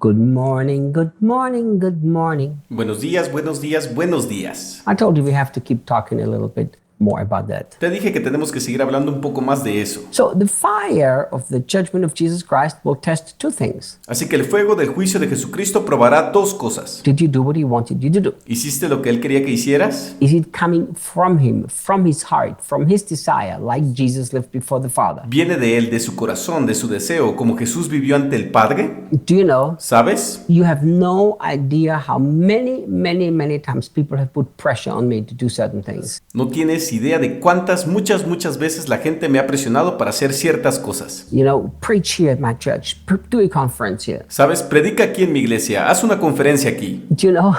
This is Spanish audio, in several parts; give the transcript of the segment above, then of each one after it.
Good morning, good morning, good morning. Buenos días, buenos días, buenos días. I told you we have to keep talking a little bit more about that. Te dije que tenemos que seguir hablando un poco más de eso. So the fire of the judgment of Jesus Christ will test two things. Así que el fuego del juicio de Jesucristo probará dos cosas. Did you do what he wanted you to do? ¿Hiciste lo que él quería que hicieras? Is it coming from him, from his heart, from his desire, like Jesus lived before the Father? ¿Viene de él, de su corazón, de su deseo, como Jesús vivió ante el Padre? Do you know? ¿Sabes? You have no idea how many times people have put pressure on me to do certain things. No tienes idea de cuántas, muchas veces la gente me ha presionado para hacer ciertas cosas. You know, preach here at my church, do a conference here. ¿Sabes? Predica aquí en mi iglesia, haz una conferencia aquí. Do you know?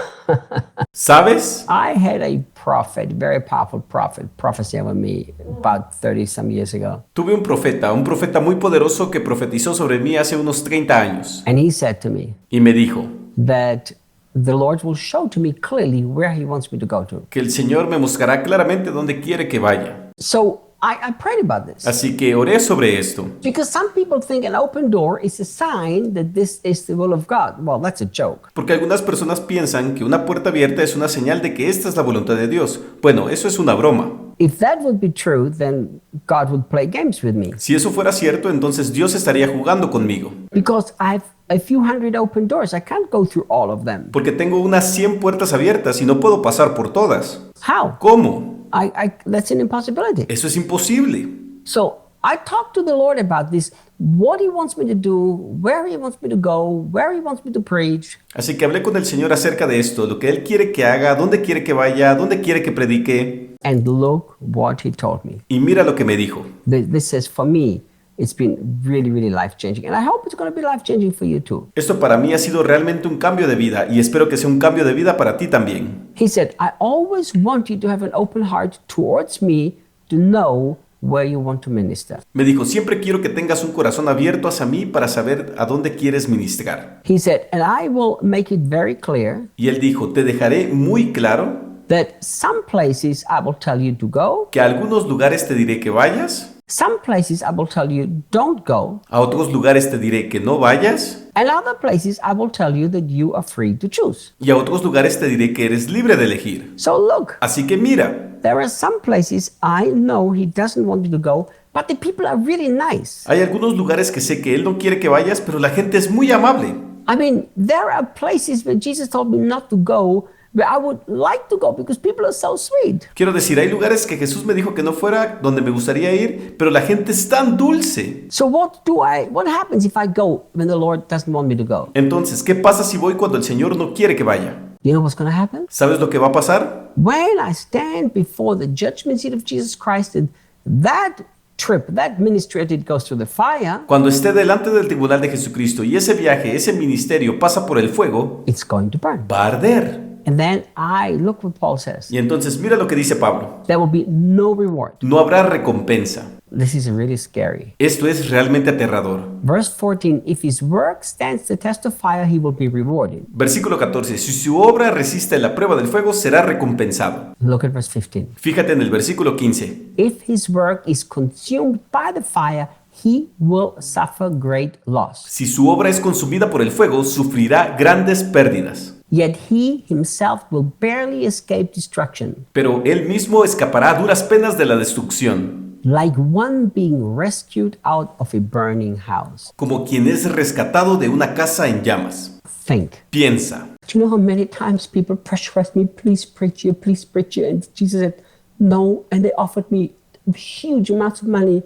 ¿Sabes? I had a prophet, very powerful prophet, prophesy over me about 30 some years ago. Tuve un profeta muy poderoso que profetizó sobre mí hace unos 30 años. And he said to me Y me dijo that the Lord will show to me clearly where he wants me to go to. que el Señor me mostrará claramente dónde quiere que vaya. So I prayed about this. Así que oré sobre esto. Because some people think an open door is a sign that this is the will of God. Well, that's a joke. Porque algunas personas piensan que una puerta abierta es una señal de que esta es la voluntad de Dios. Bueno, eso es una broma. If that would be true, then God would play games with me. Si eso fuera cierto, entonces Dios estaría jugando conmigo. Because I have a few hundred open doors. I can't go through all of them. Porque tengo unas 100 puertas abiertas y no puedo pasar por todas. How? ¿Cómo? That's an impossibility. Eso es imposible. So I talked to the Lord about this, what he wants me to do, where he wants me to go, where he wants me to preach. Así que hablé con el Señor acerca de esto, lo que Él quiere que haga, dónde quiere que vaya, dónde quiere que predique. And look what he told me. Y mira lo que me dijo. This says, for me, it's been really life-changing. And I hope it's going to be life-changing for you too. Esto para mí ha sido realmente un cambio de vida y espero que sea un cambio de vida para ti también. He said, I always want you to have an open heart towards me to know where you want to minister. Me dijo, siempre quiero que tengas un corazón abierto hacia mí para saber a dónde quieres ministrar. He said, and I will make it very clear Y él dijo, te dejaré muy claro that some places I will tell you to go, que a algunos lugares te diré que vayas, some places I will tell you don't go, a otros lugares te diré que no vayas, and other places I will tell you that you are free to choose. y a otros lugares te diré que eres libre de elegir. So look, Así que mira, there are some places I know he doesn't want you to go, but the people are really nice. hay algunos lugares que sé que él no quiere que vayas, pero la gente es muy amable. I mean, there are places where Jesus told me not to go, where I would like to go because people are so sweet. Quiero decir, hay lugares que Jesús me dijo que no fuera, donde me gustaría ir, pero la gente es tan dulce. So what happens if I go when the Lord doesn't want me to go? Entonces, ¿qué pasa si voy cuando el Señor no quiere que vaya? You know what's going to happen? ¿Sabes lo que va a pasar? When I stand before the judgment seat of Jesus Christ, and that ministry that goes through the fire, Cuando esté delante del tribunal de Jesucristo y ese viaje, ese ministerio pasa por el fuego, it's going to burn. va a arder. And then look what Paul says. Y entonces mira lo que dice Pablo. There will be no reward. No habrá recompensa. This is really scary. Esto es realmente aterrador. Verse 14, if his work stands the test of fire, he will be rewarded. Versículo 14. Si su obra resiste la prueba del fuego, será recompensado. Look at verse 15. Fíjate en el versículo 15. If his work is consumed by the fire, he will suffer great loss. Si su obra es consumida por el fuego, sufrirá grandes pérdidas. Yet he himself will barely escape destruction, Pero él mismo escapará a duras penas de la destrucción, like one being rescued out of a burning house. como quien es rescatado de una casa en llamas. Think. Piensa. Do you know how many times people pressurized me, please preach here, and Jesus said, no, and they offered me huge amounts of money,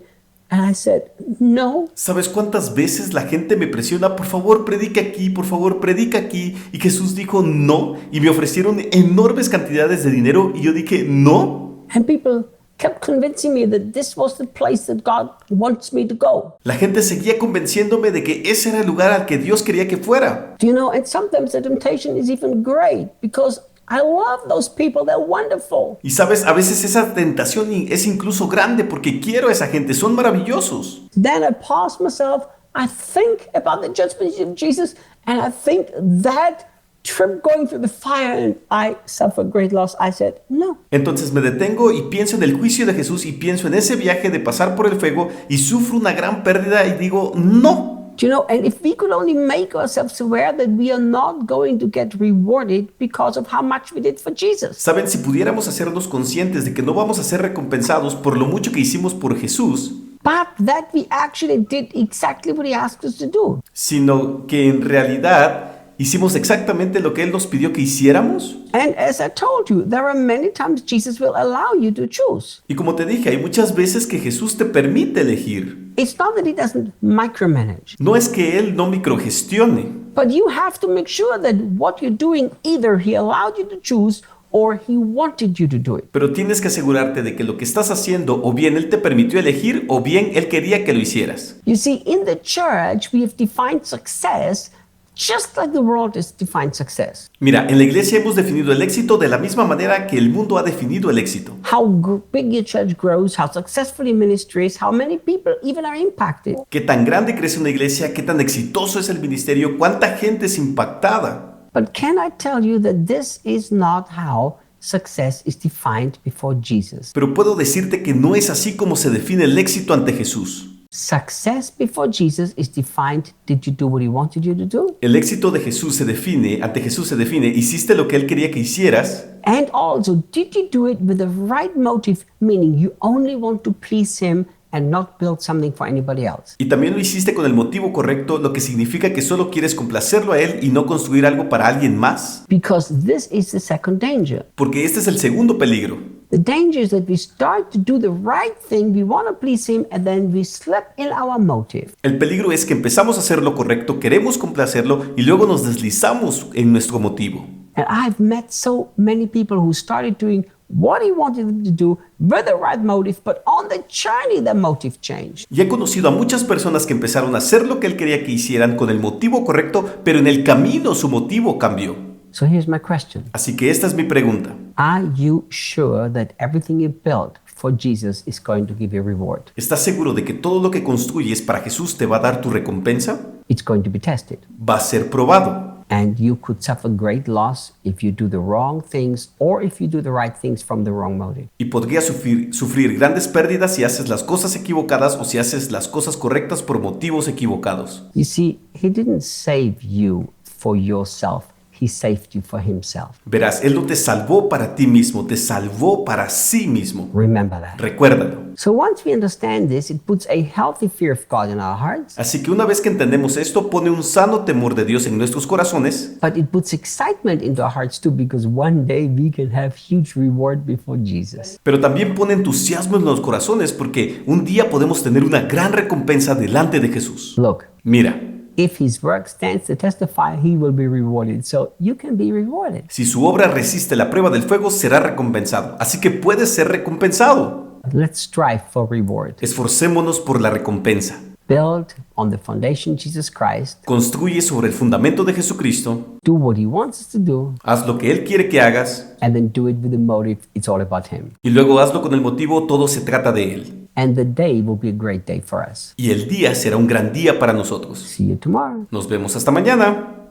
and I said, no. ¿Sabes cuántas veces la gente me presiona? Por favor, predica aquí, por favor, predica aquí. Y Jesús dijo no, y me ofrecieron enormes cantidades de dinero, y yo dije no. And people kept convincing me that this was the place that God wants me to go. La gente seguía convenciéndome de que ese era el lugar al que Dios quería que fuera. Do you know, and sometimes the temptation is even great, because I love those people, they're wonderful. Y sabes, a veces esa tentación es incluso grande porque quiero a esa gente, son maravillosos. Then I pause myself, I think about the judgment of Jesus, and I think that trip going through the fire and I suffer great loss. I said, no. Entonces me detengo y pienso en el juicio de Jesús y pienso en ese viaje de pasar por el fuego y sufro una gran pérdida y digo, no. Do you know, and if we could only make ourselves aware that we are not going to get rewarded because of how much we did for Jesus. Saben, si pudiéramos hacernos conscientes de que no vamos a ser recompensados por lo mucho que hicimos por Jesús, But that we actually did exactly what he asked us to do. sino que en realidad hicimos exactamente lo que Él nos pidió que hiciéramos. And as I told you, there are many times Jesus will allow you to choose. Y como te dije, hay muchas veces que Jesús te permite elegir. It's not that he doesn't micromanage, No es que Él no microgestione, but you have to make sure that what you're doing, either he allowed you to choose or he wanted you to do it. pero tienes que asegurarte de que lo que estás haciendo o bien Él te permitió elegir o bien Él quería que lo hicieras. You see, in the church, we have defined success just like the world has defined success. Mira, en la iglesia hemos definido el éxito de la misma manera que el mundo ha definido el éxito. How big your church grows, how successful your ministry is, how many people even are impacted. Qué tan grande crece una iglesia, qué tan exitoso es el ministerio, cuánta gente es impactada. But can I tell you that this is not how success is defined before Jesus? Pero puedo decirte que no es así como se define el éxito ante Jesús. Success before Jesus is defined, did you do what he wanted you to do? El éxito de Jesús se define, ante Jesús se define, hiciste lo que Él quería que hicieras. And also, did you do it with the right motive, meaning you only want to please him and not build something for anybody else? Y también lo hiciste con el motivo correcto, lo que significa que solo quieres complacerlo a Él y no construir algo para alguien más. Because this is the second danger. Porque este es el segundo peligro. The danger is that we start to do the right thing, we want to please him, and then we slip in our motive. El peligro es que empezamos a hacer lo correcto, queremos complacerlo y luego nos deslizamos en nuestro motivo. And I've met so many people who started doing what he wanted them to do with the right motive, but on the journey, the motive changed. Y he conocido a muchas personas que empezaron a hacer lo que Él quería que hicieran con el motivo correcto, pero en el camino su motivo cambió. So here's my question. Así que esta es mi pregunta. Are you sure that everything you built for Jesus is going to give you a reward? ¿Estás seguro de que todo lo que construyes para Jesús te va a dar tu recompensa? It's going to be tested. Va a ser probado. And you could suffer great loss if you do the wrong things or if you do the right things from the wrong motive. Y podrías sufrir grandes pérdidas si haces las cosas equivocadas o si haces las cosas correctas por motivos equivocados. You see, he didn't save you for yourself. He saved you for himself. Verás, Él no te salvó para ti mismo, te salvó para sí mismo. Remember that. Recuérdalo. So once we understand this, it puts a healthy fear of God in our hearts, Así que una vez que entendemos esto, pone un sano temor de Dios en nuestros corazones, but it puts excitement into our hearts too, because one day we can have huge reward before Jesus. pero también pone entusiasmo en los corazones porque un día podemos tener una gran recompensa delante de Jesús. Look, Mira, if his work stands to testify, he will be rewarded. So you can be rewarded. si su obra resiste la prueba del fuego, será recompensado. Así que puedes ser recompensado. Let's strive for reward. Esforcémonos por la recompensa. Build on the foundation Jesus Christ. Construye sobre el fundamento de Jesucristo. Do what he wants us to do, Haz lo que Él quiere que hagas and then do it with the motive. It's all about him. y luego hazlo con el motivo, todo se trata de Él. And the day will be a great day for us. Y el día será un gran día para nosotros. See you tomorrow. Nos vemos hasta mañana.